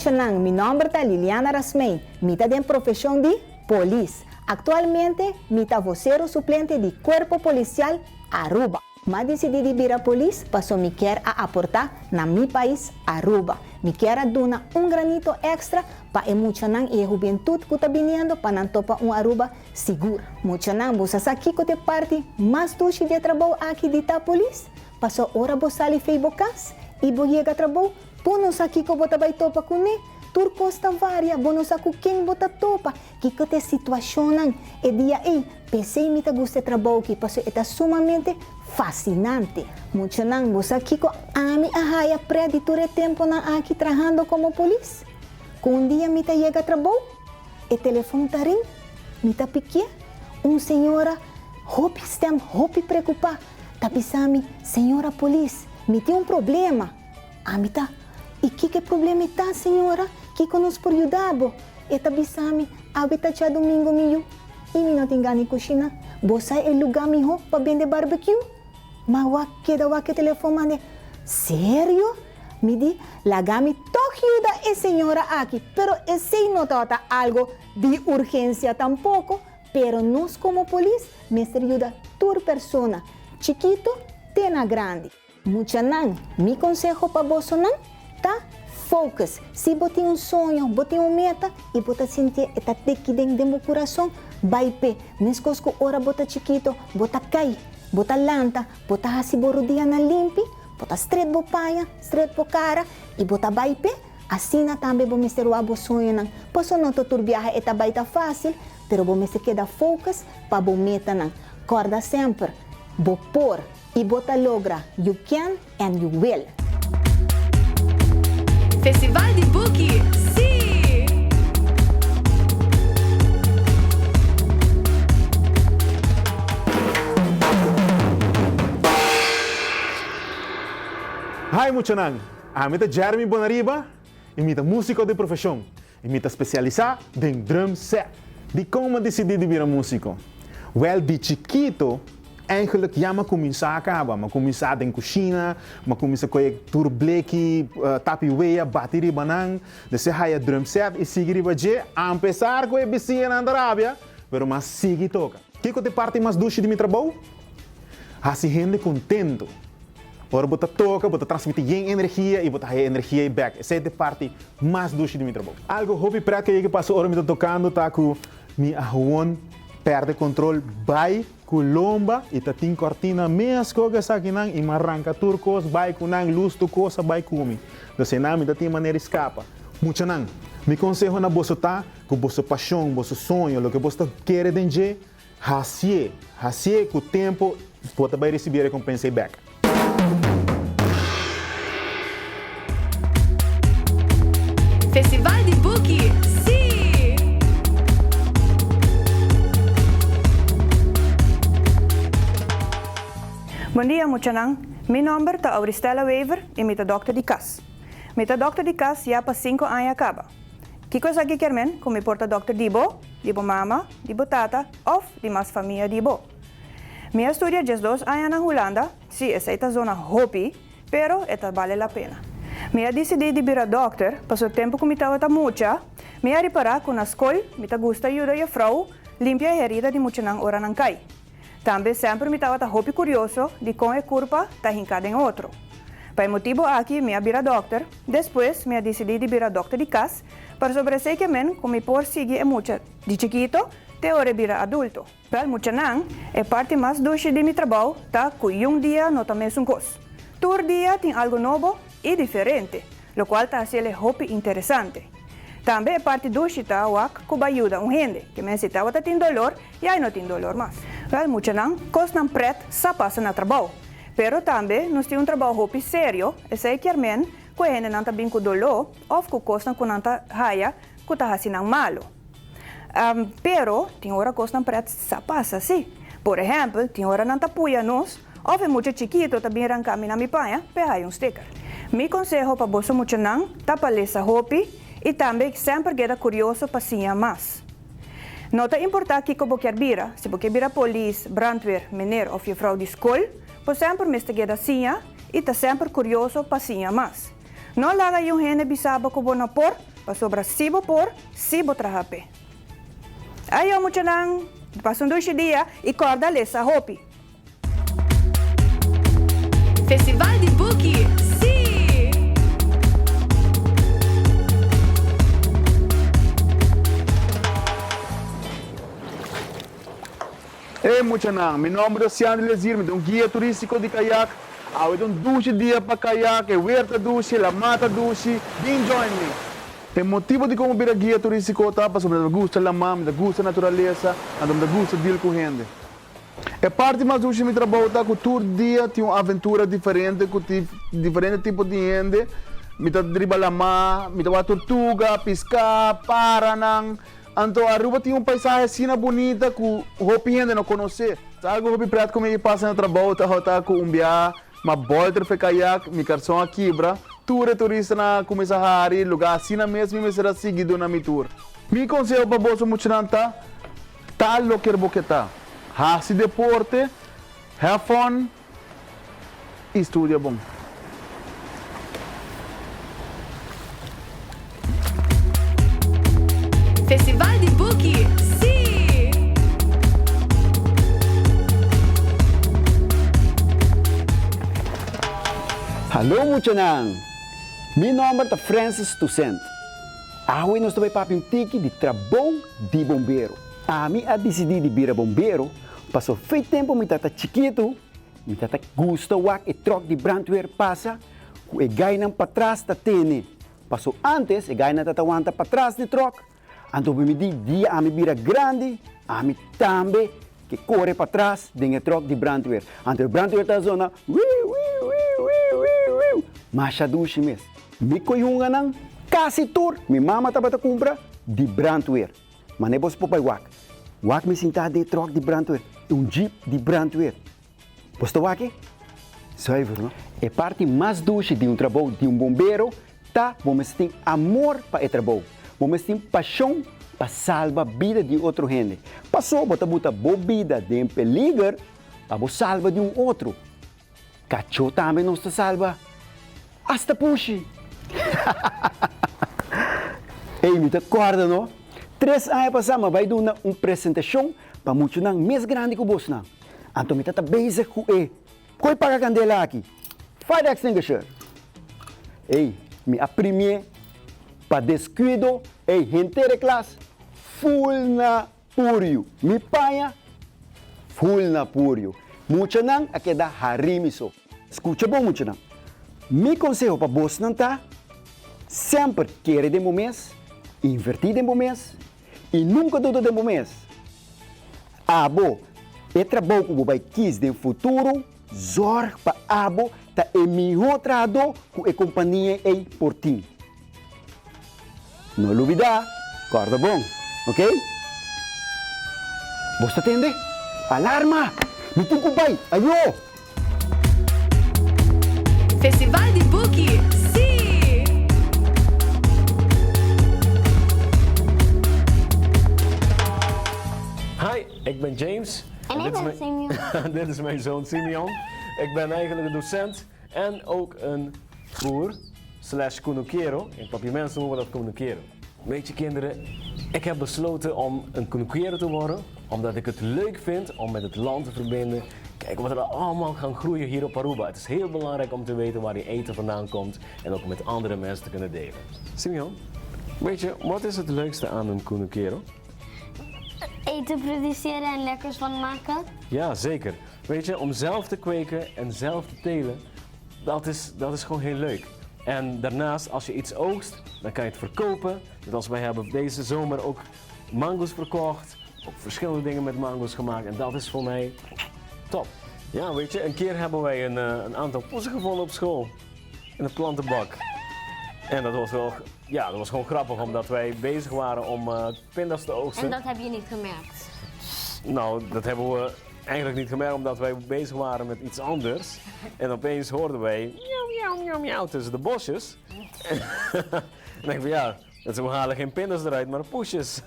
muchanan, mi nombre es Liliana Rasmey, mitad en profesión de polis. Actualmente, mitad vocero suplente de Cuerpo Policial Aruba. Mas decidí vir a polis, pasó mi kier a aportar na mi país Aruba. Mi kier a dar un granito extra para el muchanan y la juventud que está viniendo para no topar un Aruba seguro. Muchanan, vos estás aquí con te parte más dulce de trabajo aquí de la polis. Pasó hora vos sale feibocas y vos llega a trabajo, vos no sabes que vos vai topa con él. Tur costa varia, vos no sabes quem vos topa. Que te situacionan el día ahí. Pensé me gusta el trabajo que pasó, está sumamente fascinante. Muchanan, vos aquí con ami ahaya predi ture tempo na aquí trabajando como polis. Con un día me llega a trabajo, el teléfono está ring, me pique, señora, hopi preocupada. Tabisami, señora polis, me tiene un problema. Amita, e que problema está, senhora? Que nos por ajudar? E tabisami, habita já domingo meu. E me não tem gani cozinha. Você é o lugar meu para vender barbecue? Mas o que telefone mande? Sério? Me di, lagami toque ajuda a senhora aqui. Pero esse não trata algo de urgência tampouco. Pero nós como polícia, me ajuda toda persona. Chiquito, tena grande. Muchanan, mi consejo para vos tá? Focus. Se você tem sonho, você tem meta e você sentir esta tequi dentro do coração, vai pé. Mesmo que ora você chiquito, você cai, você lanta, você hasi borodia na limpi, você straight bo paia, straight bo cara e você vai pé. Assim também vou mister o sonho não. Posso não turbiar esta baita fácil, pero vou se queda focus para bo meta não. Corda sempre, bo por e você logra. You can and you will. Festival di Buki, sim! Hi muchanan, amita Jeremy Bonariba, imita músico de profesión, imita especializar em drum set. De como decidi de virar músico? Well, de chiquito, eigenlijk ja, maar começar acaba, maar começar em cozinha, maar começar com turbleki, tapiweia, bateri banang, desse raia drum set e seguir baje, a começar com a vizinha na Arábia, pero mas sigue toca. Que te parte mais doce de meu trabalho? Assim gente contento. Ora bota toca, bota transmitir energia e bota energia back. Essa é a parte mais doce de meu trabalho. Algo hobby para que passou hora me tocando, tá com me arruon perde controle, vai com lomba e tá tem cortina meias coisas aqui não e marranca turcos, vai com não luz tu coisa vai comer. Então não me dá tem maneira escapa. Mucha não. Me conselho na bolsa tá com bolsa paixão, bolsa sonho, o que você quer dentro, hasie com o tempo pode vai receber recompensa back. Festival di Buki, sim! Bom dia, muchanan. Meu nome é Artista Weaver e eu sou Doctor de Cas. Eu sou Doctor de Cas já para 5 anos acaba. Kico é aqui quermen, como porta Doctor Dibo mama, Dibo tata, ou de mais família Dibo. Minha estudia já 2 anos na Holanda, sim, essa é a zona hobby, pero esta vale a pena. Eu decidi de virar doctor, passou tempo que eu estava Mucha, eu reparar que na escola, eu gosta de ajudar a frau, limpar a herida de muchanan ora não cai. Também sempre eu estava hobby curioso de como a culpa está hincada em outro. Por motivo aqui, eu virar doctor, depois eu decidi de virar doctor de casa, para sobrecer que eu como por seguir a Mucha de chiquito, até hora virar adulto. Para muchanan, a parte mais doce de meu trabalho, tá que um dia não também é coisa. Todo dia tem algo novo e diferente, o qual está sendo hobby interessante. Também a parte doce está que vai ajudar gente que necessitava ter dolor e aí não tem dolor mais. Well, muchanan, coisa não preta, só passa no trabalho. Pero também nós temos trabalho hobby sério, e sei que a gente não está bem com dolor, ou que coisa não está raia, que está fazendo malo. Pero tem hora coisa não preta, só passa assim. Por exemplo, tem hora não está apoia nós, ou é muito chiquito, também arrancar na minha panha, para sticker. Meu conselho para você muchanan, tá para essa hobby e também sempre queda curioso para siña mais. Não te importa que você quer bira, se você bira polícia, brandweer, meneer ou juffrouw de escola, você sempre miste queda siña e tá sempre curioso para siña mais. Não laga gente bisaba que você por, sobra sibo por, sibo trahape. Ayo, muchanan, paso um dia e corda lesa hopi. Festival di Buki, sì! Hey muchanan, meu nome é Sian Lesir, me dou guia turístico de caiaque. Eu dou 2 dias para caiaque, huerta duche, la mata duche, vem join me. O motivo de como vir guia turístico tá, porque me gusta la mam, me gusta a natureza, e me gusta deal com gente. É parte mais do que me trabalho tá, que todo dia tem uma aventura diferente, com diferente tipo de gente. Me tá dribla la mar, me tá tortuga, pescar, paranang. Então, a Aruba tem paisagem assim bonita que o gente não conhece. Sabe, o prato como ele passa no trabalho, tá com biá, uma bolta de caiaque, me carção a quebra, tour turista na começa a hari, lugar assim mesmo, me será seguido na minha tour. Me conselho para você muito tá, tal loke boqueta. Hace deporte, have fun, e estudia bom. Festival di Buki, sì! Hallo muchanan! Meu nome é Francis Docente. Hoje nós estamos para um tiki de trabalho de bombeiro. A mim a decidir de virar bombeiro, passou feito tempo, me tata chiquito, me tata gusta e troca de brandweer passa, e ganha para trás da tene. Passou antes, e ganha tata wanta para trás de troca. Então me di dia a me vira grande, a me também que corre para trás de troca de brandweer. Então o brandweer tá zona, mas a duche mesmo. Me coiunga nang kasi tour, mi mama taba ta compra de brandweer. Mas não é posso popai wak me sinta de troca de brandweer, jeep de brandweer. Posto wak? Zuiver, não? É parte mais duche de trabalho de bombeiro, tá? Vamos ter amor para o trabalho. Vamos ter paixão para salvar a vida de outra gente. Passou, bota boa vida de um peligro, para salvar de outro. Cachorro também não se salva. Hasta puxi. Ei, me acorda, não? 3 anos passamos, vai dar uma apresentação para muito mais grande que o bolso. Então, me está bem com ele. Qual paga a candela aqui? Fire extinguisher. Ei, me aprimier para descuido, ei, gente de classe, full na purio. Me panha, full na purio. Muchanan, aqui dá harimiso. Escuta bom, muchanan. Me conselho para você não tá, sempre querer de mês, invertir de mês, e nunca tudo de mês. Abo, é trabalho que você vai quis de futuro, zorg para abo, tá é melhor trado com a companhia aí por ti. Não olvida, corda bom, ok? Você atende? Alarma! Me tem pai, ayo! Festival di Buki, sì! Hi, ik ben James. En ik ben Simeon. Dit is mijn zoon Simeon. Ik ben eigenlijk een docent en ook een boer / Cunucero. In papiamento noemen we dat Cunucero. Weet je kinderen, ik heb besloten om een Cunucero te worden, omdat ik het leuk vind om met het land te verbinden. Kijk wat er allemaal gaan groeien hier op Aruba. Het is heel belangrijk om te weten waar je eten vandaan komt en ook met andere mensen te kunnen delen. Simeon, weet je, wat is het leukste aan een Cunucero? Eten produceren en lekkers van maken. Ja, zeker. Weet je, om zelf te kweken en zelf te telen, dat is gewoon heel leuk. En daarnaast, als je iets oogst, dan kan je het verkopen. Dus wij hebben deze zomer ook mango's verkocht, ook verschillende dingen met mango's gemaakt en dat is voor mij top. Ja, weet je, een keer hebben wij een aantal poesen gevonden op school, in een plantenbak. En dat was wel, ja, dat was gewoon grappig omdat wij bezig waren om pinda's te oogsten. En dat heb je niet gemerkt? Nou, dat hebben we eigenlijk niet gemerkt omdat wij bezig waren met iets anders. En opeens hoorden wij miauw, miauw, miauw, miauw tussen de bosjes. En dan denk ik van ja, we halen geen pindas eruit, maar poesjes.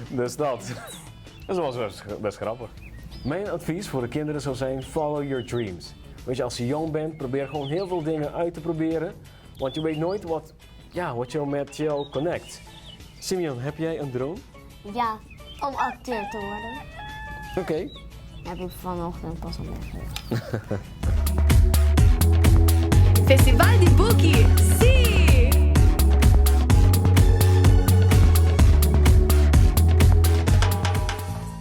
Dus dat was best grappig. Mijn advies voor de kinderen zou zijn, follow your dreams. Weet je, als je jong bent, probeer gewoon heel veel dingen uit te proberen. Want je weet nooit ja, wat jou met jou connect. Simeon, heb jij een droom? Ja, om acteur te worden. Oké. Heb ik vanochtend pas al meegemaakt. Festival di Buki, sì!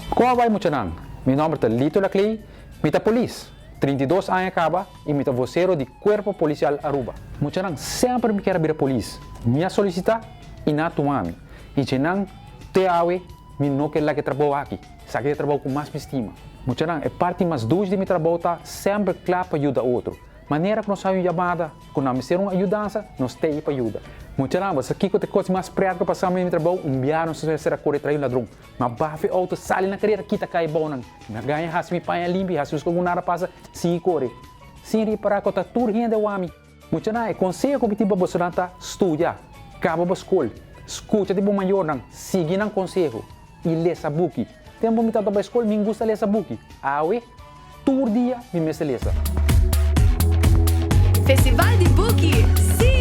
Como vai, muchanan? Mi nombre es Lito Laclay, mita polis, 32 años acaba y mita vocero de Cuerpo Policial Aruba. Muchanan sempre me quer abrir polis, minha solicita e na tuami. E chenan te awe, mi no que la que trabalho aqui, sabe que trabalho com mais me estima. Muchanan é parte mais dura de mi trabalho tá sempre claro para ajudar outro. Maneira que nós saímos chamada, quando nós ser uma ajudança, nós temos para ajuda. Muchanan, você aqui que tem coisas mais perto que passamos no trabalho, enviar nos ser correr trair ladrão. Mas bafe auto sali na carreira kita cai bom não. Na ganha has mi panha limpi, has com nada passa, sim corre. Sim reparar que tá tudo rende o ami. Muchanan é conselho que tipo você não tá estuda, acaba a escola, escuta tipo maior não, siga não conselho e lesa Buki. Tempo me tá para escola, me gusta lesa Buki. Awe, todo dia me mesa lesa. Festival di Buki, sì!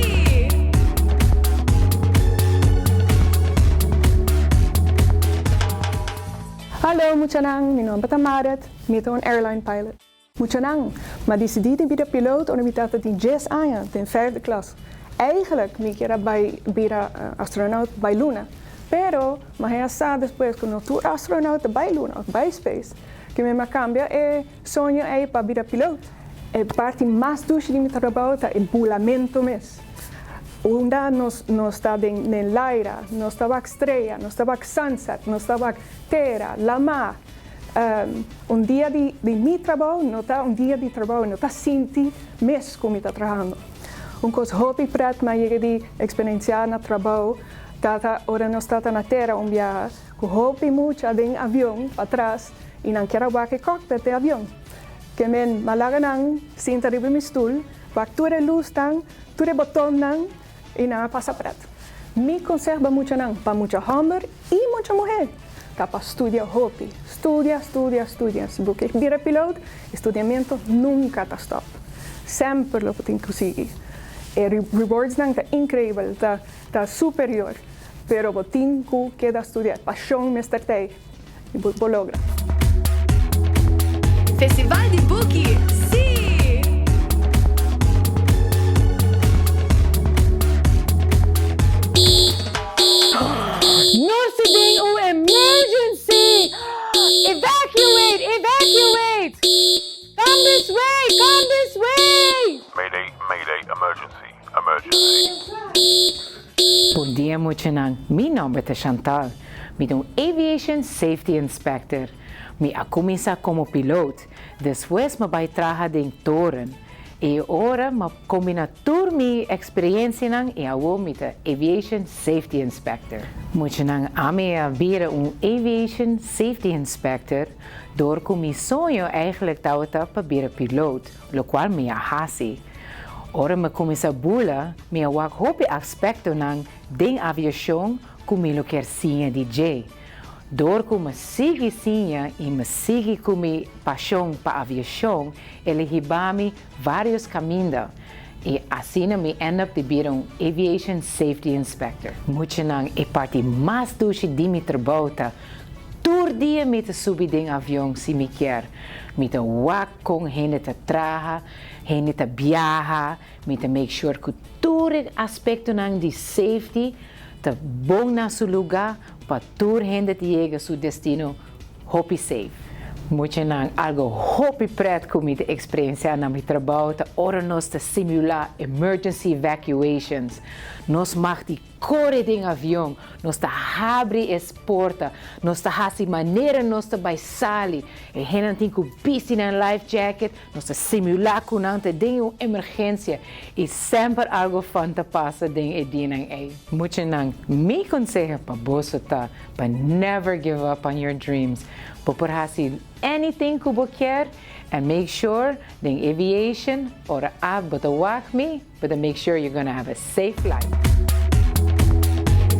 Hallo muchanan, mijn naam is Marit, ik ben een airline pilot. Muchanan, maar decidi de bira piloot en ik had in 6 anos, in 4e klas. Eigenlijk me era bij bira astronaut bij Luna. Pero, mas é assim depois quando tu astronauta bij Luna, bij Space, que me cambia e sonho é para bira piloto. A parte mais dura de meu trabalho é o bulamento mesmo. Onda nós está em Laira, nós estava estreia, nós estava sunset, nós estava terra, lama. Dia de meu trabalho, não está dia de trabalho, não está senti mesmo como está trabalhando. Coisa hobby prat, mas chega de experienciar no trabalho, ora nós está na terra viajar, com hobby muito de avião para trás e não quero que cockpit de avião. Que men malaga nang sinta ribe mi stoel, bak ture luz tang, ture botão nang, e na passa prato. Me conserva muito nang, para muita homem e muita mulher. Tá para estudar hobby, estudia. Se você vira piloto, estudamento nunca está stop. Sempre lo pode conseguir. E rewards nang tá incrível, tá superior. Pero botin ku queda estudar, paixão Mr. Tay, e bo logra. Festival di Buki, sì! Nós tem emergency! Evacuate! Come this way! Mayday, emergency. Bom dia, muchanan. Meu nome é Chantal. Eu sou Aviation Safety Inspector. Me começa como piloto, depois me vai trabalhar em torre. E agora me combina toda minha experiência e agora me Aviation Safety Inspector. Muchanan, a minha vira Aviation Safety Inspector, door que meu sonho eigenlijk para vira piloto, o qual me hace. Ora me começa a bula, me wak hope aspecto de aviação como eu quero ser DJ. Door que me sigue siña e me sigue com minha paixão para a aviação, ele riba-me vários caminhos. E assim me end up de vir Aviation Safety Inspector. Muchanan é parte mais doce de meu trabalho. Todo dia me subir em avião se me quer. Me wak com gente que trabalha, gente que viaja, me make sure que todo aspecto de safety está bom na seu lugar para toda gente que chega a seu destino happy safe. Muchanan algo happy preto com minha experiência na meu trabalho, ora nós simular emergency evacuations, nós magdi correr em avião, nós abre as portas, nós fazemos maneira nós vai sair, e gente tem que vestir um life jacket, nós simular com ante de uma emergência e sempre algo fanta passa de edinang aí. Muchanan, me conselho para você para never give up on your dreams. Por fazer anything que você quer and make sure the aviation or but make sure you're going to have a safe life.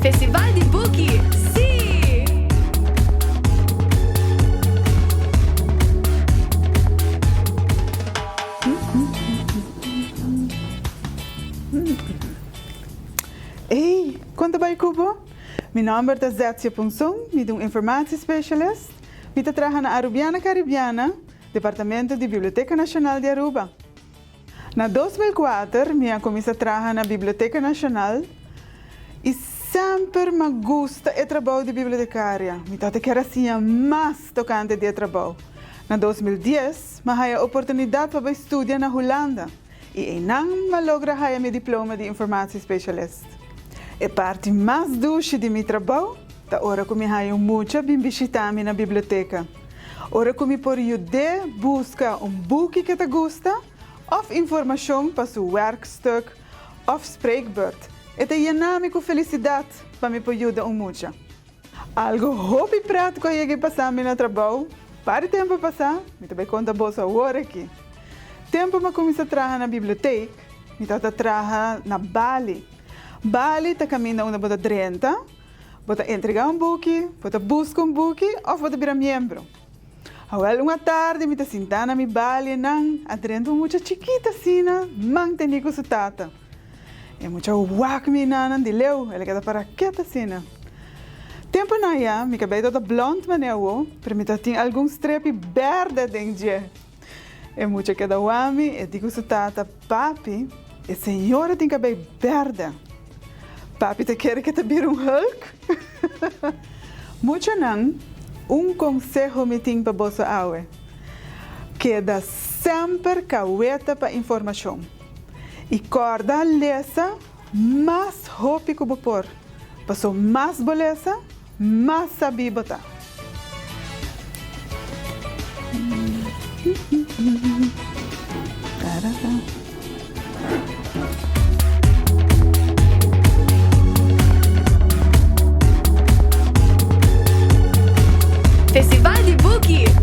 Festival di Buki, sì! Mijn naam is Zetje Ponsong, ik ben informatiespecialist. Ik trabalho na Arubiana Caribiana, departamento de Biblioteca Nacional de Aruba. Na 2004, eu comecei a trabalhar na Biblioteca Nacional e sempre me gusta o trabalho de bibliotecaria. Eu quero ser mais tocante de trabalho. Na 2010, eu tive a oportunidade para estudar na Holanda e eu logra ganhar meu diploma de informatiespecialist. A parte mais doce de meu trabalho é a hora que eu tenho Mucha bem visitar na biblioteca. A hora que eu posso buscar boek que te gusta, of informação para seu werkstuk, of spreekbeurt. É uma felicidade para me ajudar Mucha. Algo hobby prático que eu passar no trabalho, para o tempo passar, eu também conto a bolsa agora aqui. Tempo que eu comecei a trabalhar na biblioteca, eu trabalho na Bali. Bali está caminhando uma bota 30, bota entregar book, bota buscar book ou bota virar membro. Agora, uma tarde, me sentar na minha Bali, adentro muito chiquita assim, mang Tecnico su tata. E muito wak me de leu, ela quer para quieta assim. Tempo na ya, me cabelo toda blonde maneu, para me ter algum strepe verde dentro. E muito que da wami, e digo su tata, papi, a senhora tem cabelo verde. Papi, te quer que te vire Hulk? Muchanan, conselho me tem para você aue. Queda sempre caueta para informação. E corda lesa, mais roupa que por. Passou mais beleza, mais sabi botar. Festival di Buki!